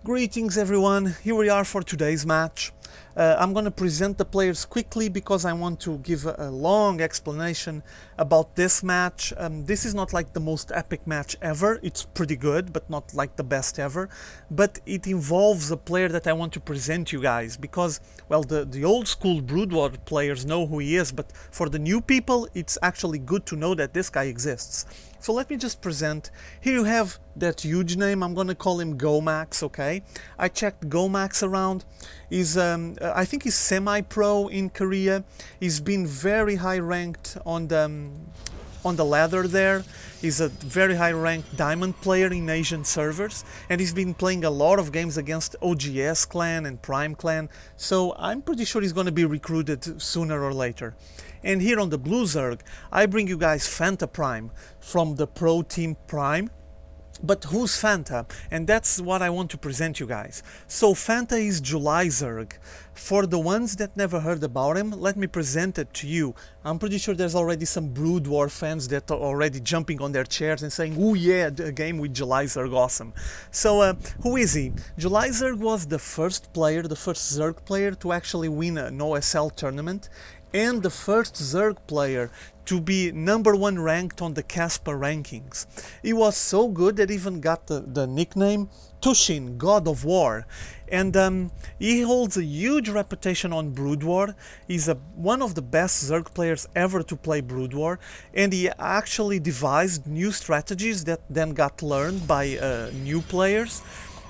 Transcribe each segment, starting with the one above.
Greetings everyone, here we are for today's match. I'm gonna present the players quickly because I want to give a long explanation about this match. This is not like the most epic match ever, it's pretty good, but not like the best ever. But it involves a player that I want to present you guys because, well, the old school BroodWar players know who he is, but for the new people, it's actually good to know that this guy exists. So let me just present. Here you have that huge name, I'm gonna call him GoMaX, okay? I checked GoMaX around. He's, I think he's semi-pro in Korea. He's been very high ranked on the ladder there. He's a very high ranked diamond player in Asian servers, and he's been playing a lot of games against OGS clan and Prime clan, so I'm pretty sure he's going to be recruited sooner or later. And here on the Blue Zerg, I bring you guys FantaPrime from the Pro Team Prime. But who's Fanta? And that's what I want to present you guys. So Fanta is JulyZerg. For the ones that never heard about him, let me present it to you. I'm pretty sure there's already some BroodWar fans that are already jumping on their chairs and saying, "Oh yeah, a game with JulyZerg, awesome." So who is he? JulyZerg was the first player, the first Zerg player to actually win an OSL tournament, and the first Zerg player to be #1 ranked on the Casper rankings. He was so good that he even got the nickname Tushin, God of War. And he holds a huge reputation on BroodWar. He's one of the best Zerg players ever to play BroodWar, and he actually devised new strategies that then got learned by new players.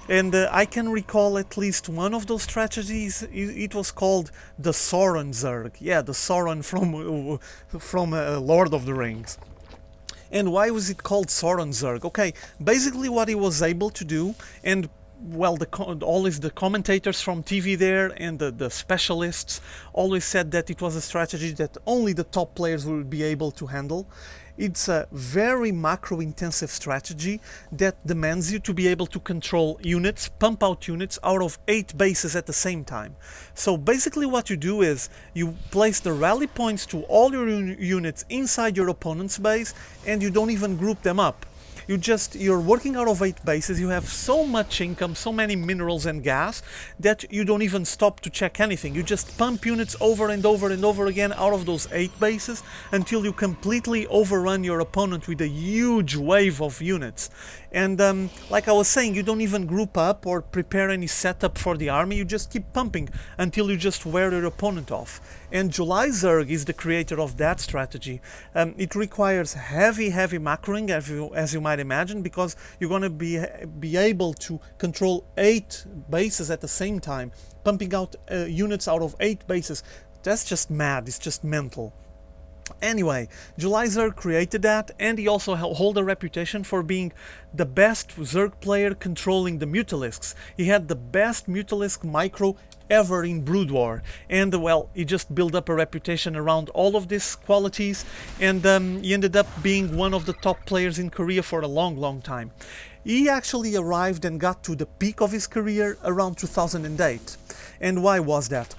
And I can recall at least one of those strategies. It was called the Sauron Zerg. Yeah, the Sauron from Lord of the Rings. And why was it called Sauron Zerg? Okay, basically what he was able to do, and well, always the commentators from TV there and the specialists always said that it was a strategy that only the top players would be able to handle. It's a very macro-intensive strategy that demands you to be able to control units, pump out units out of 8 bases at the same time. So basically what you do is you place the rally points to all your units inside your opponent's base, and you don't even group them up. You're working out of 8 bases, you have so much income, so many minerals and gas, that you don't even stop to check anything. You just pump units over and over and over again out of those 8 bases until you completely overrun your opponent with a huge wave of units. And like I was saying, you don't even group up or prepare any setup for the army, you just keep pumping until you just wear your opponent off. And JulyZerg is the creator of that strategy. It requires heavy macroing, as you might imagine, because you're going to be able to control 8 bases at the same time, pumping out units out of 8 bases. That's just mad, it's just mental. Anyway, JulyZerg created that, and he also held a reputation for being the best Zerg player controlling the Mutalisks. He had the best Mutalisk micro ever in BroodWar, and well, he just built up a reputation around all of these qualities, and he ended up being one of the top players in Korea for a long time. He actually arrived and got to the peak of his career around 2008. And why was that?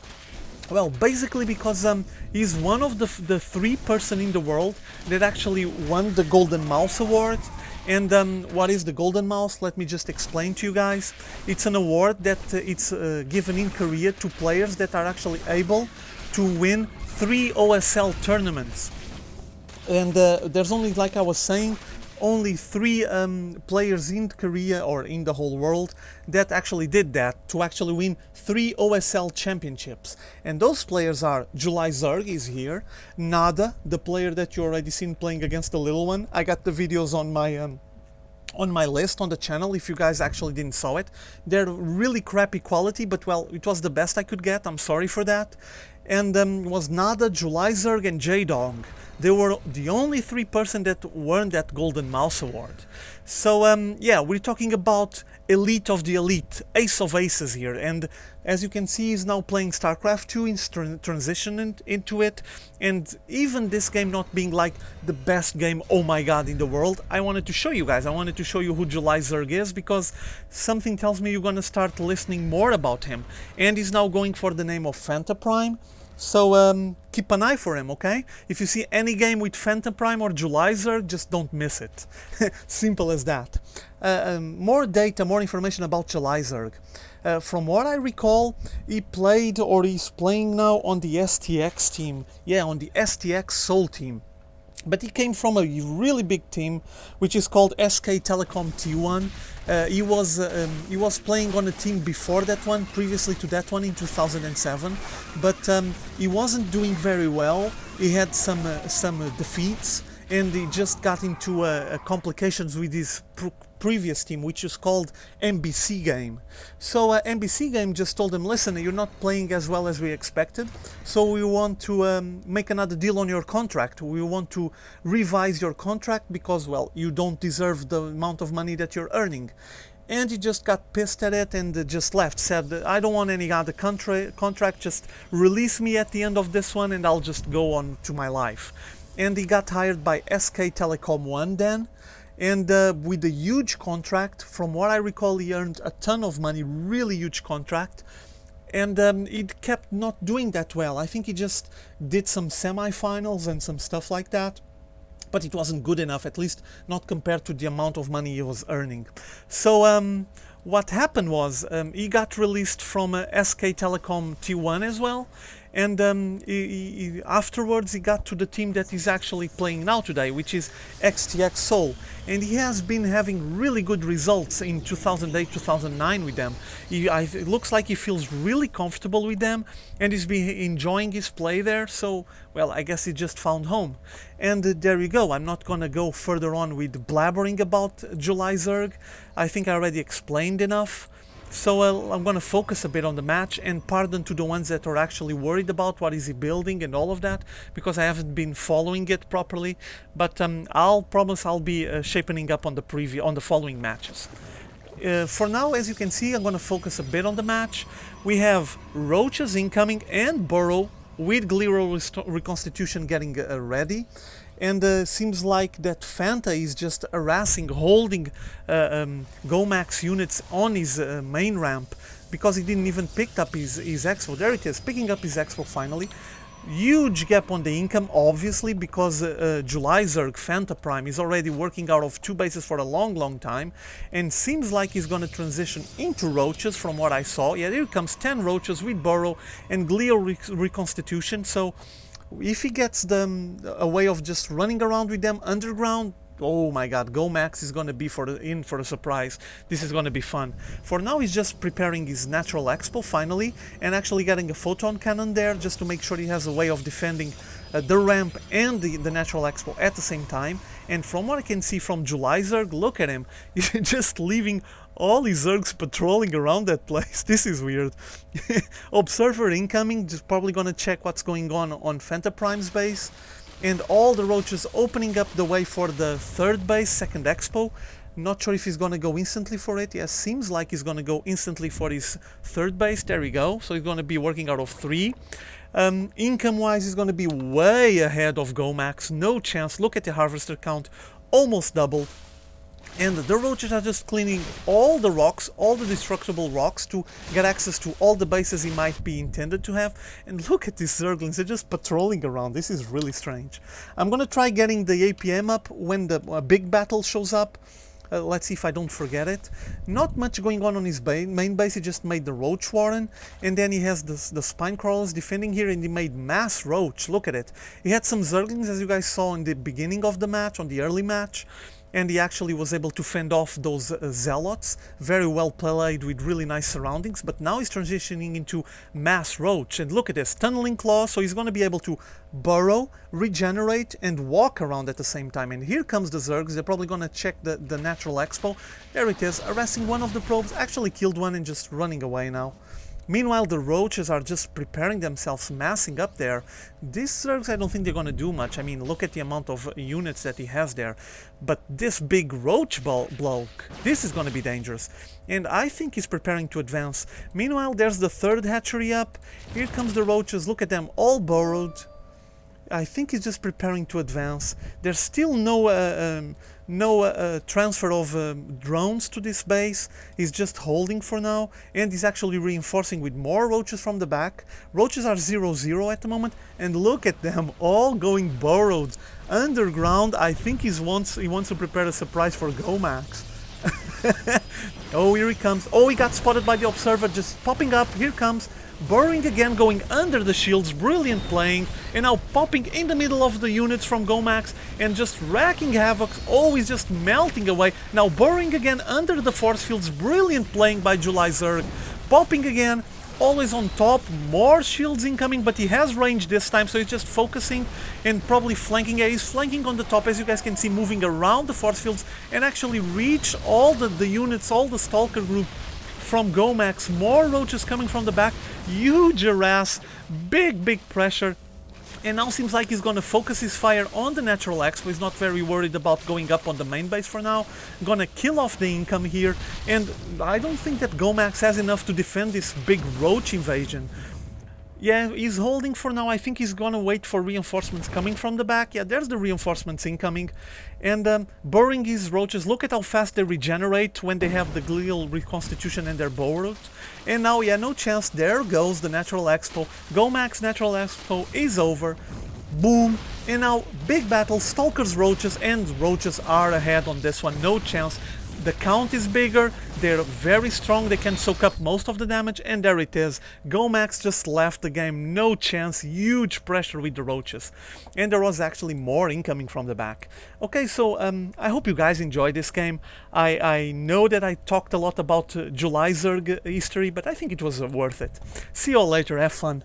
Well, basically because he's one of the 3 person in the world that actually won the Golden Mouse Award. And what is the Golden Mouse? Let me just explain to you guys. It's an award that it's given in Korea to players that are actually able to win 3 OSL tournaments. And there's only, like I was saying, only 3 players in Korea or in the whole world that actually did that, to actually win 3 OSL championships. And those players are JulyZerg is here, Nada, the player that you already seen playing against the little one. I got the videos on my list on the channel if you guys actually didn't saw it. They're really crappy quality, but well, it was the best I could get, I'm sorry for that. And was Nada, JulyZerg and J-Dong. They were the only 3 person that won that Golden Mouse Award. So yeah, we're talking about elite of the elite, ace of aces here, and as you can see, he's now playing Starcraft 2, he's transitioning into it, and even this game not being like the best game, oh my god, in the world, I wanted to show you guys, I wanted to show you who JulyZerg is, because something tells me you're gonna start listening more about him. And he's now going for the name of FantaPrime. So keep an eye for him, okay? If you see any game with FantaPrime or JulyZerg, just don't miss it. Simple as that. More data, more information about JulyZerg. From what I recall, he played, or he's playing now, on the STX team. Yeah, on the STX Seoul team. But he came from a really big team, which is called SK Telecom T1. He was playing on a team before that one, previously to that one in 2007, but he wasn't doing very well. He had some defeats, and he just got into complications with his previous team, which is called MBC Game. So MBC Game just told him, listen, you're not playing as well as we expected, so we want to make another deal on your contract. We want to revise your contract because, well, you don't deserve the amount of money that you're earning. And he just got pissed at it and just left, said, I don't want any other contract, just release me at the end of this one and I'll just go on to my life. And he got hired by SK Telecom 1 then. And with a huge contract, from what I recall, he earned a ton of money, really huge contract. And he kept not doing that well. I think he just did some semi-finals and some stuff like that. But it wasn't good enough, at least not compared to the amount of money he was earning. So what happened was he got released from SK Telecom T1 as well. And afterwards he got to the team that he's actually playing now today, which is XTX Seoul. And he has been having really good results in 2008-2009 with them. It looks like he feels really comfortable with them, and he's been enjoying his play there, so, well, I guess he just found home. And there you go. I'm not gonna go further on with blabbering about JulyZerg. I think I already explained enough. So I'm going to focus a bit on the match, and pardon to the ones that are actually worried about what is he building and all of that, because I haven't been following it properly, but I'll promise I'll be shaping up on the following matches. For now, as you can see, I'm going to focus a bit on the match. We have Roaches incoming and Burrow with Gliero Reconstitution getting ready. And seems like that Fanta is just harassing, holding GoMaX units on his main ramp, because he didn't even pick up his expo. There it is, picking up his expo finally. Huge gap on the income, obviously, because JulyZerg FantaPrime is already working out of 2 bases for a long time, and seems like he's going to transition into Roaches from what I saw. Yeah, here comes 10 Roaches with Burrow and Gliero Reconstitution. So if he gets a way of just running around with them underground, oh my god, GoMaX is going to be in for a surprise. This is going to be fun. For now, he's just preparing his natural expo finally, and actually getting a photon cannon there just to make sure he has a way of defending the ramp and the natural expo at the same time. And from what I can see from JulyZerg, look at him, he's just leaving all his Zergs patrolling around that place. This is weird. Observer incoming, just probably gonna check what's going on FantaPrime's base. And all the Roaches opening up the way for the 3rd base, 2nd expo. Not sure if he's gonna go instantly for it. Yes, seems like he's gonna go instantly for his 3rd base. There we go. So he's gonna be working out of 3. Income-wise, he's gonna be way ahead of GoMaX. No chance. Look at the harvester count, almost double. And the Roaches are just cleaning all the rocks, all the destructible rocks, to get access to all the bases he might be intended to have. And look at these Zerglings, they're just patrolling around. This is really strange. I'm gonna try getting the APM up when the big battle shows up. Let's see if I don't forget it. Not much going on his main base. He just made the Roach Warren, and then he has the Spine Crawlers defending here, and he made Mass Roach. Look at it. He had some Zerglings, as you guys saw in the beginning of the match, on the early match, and he actually was able to fend off those Zealots. Very well played with really nice surroundings, but now he's transitioning into Mass Roach. And look at this, Tunneling Claw, so he's going to be able to burrow, regenerate, and walk around at the same time. And here comes the Zergs. They're probably going to check the natural expo. There it is, arresting one of the probes, actually killed one and just running away now. Meanwhile, the Roaches are just preparing themselves, massing up there. These Zergs, I don't think they're going to do much. I mean, look at the amount of units that he has there. But this big Roach bloke, this is going to be dangerous. And I think he's preparing to advance. Meanwhile, there's the 3rd hatchery up. Here comes the Roaches. Look at them, all burrowed. I think he's just preparing to advance. There's still no no transfer of drones to this base. He's just holding for now, and he's actually reinforcing with more roaches from the back. Roaches are 0-0 at the moment, and look at them all going burrowed underground. I think he wants to prepare a surprise for GoMaX. Oh, here he comes. Oh, he got spotted by the observer, just popping up. Here comes. Burrowing again, going under the shields, brilliant playing, and now popping in the middle of the units from GoMaX and just wrecking havoc, always just melting away. Now burrowing again under the force fields, brilliant playing by JulyZerg, popping again, always on top, more shields incoming, but he has range this time, so he's just focusing and probably flanking. Yeah, he's flanking on the top, as you guys can see, moving around the force fields and actually reach all the units, all the Stalker group from GoMaX. More roaches coming from the back, huge harass, big pressure, and now seems like he's gonna focus his fire on the natural expo. He's not very worried about going up on the main base for now. Gonna kill off the income here, and I don't think that GoMaX has enough to defend this big roach invasion. Yeah, he's holding for now. I think he's gonna wait for reinforcements coming from the back. Yeah, there's the reinforcements incoming. And burrowing his roaches. Look at how fast they regenerate when they have the glial reconstitution and they're burrowed. And now, yeah, no chance. There goes the natural expo. GoMaX natural expo is over. Boom. And now, big battle. Stalkers, roaches, and roaches are ahead on this one. No chance. The count is bigger, they're very strong, they can soak up most of the damage, and there it is. GoMaX just left the game, no chance, huge pressure with the roaches. And there was actually more incoming from the back. Okay, so I hope you guys enjoyed this game. I know that I talked a lot about JulyZerg history, but I think it was worth it. See you all later, have fun.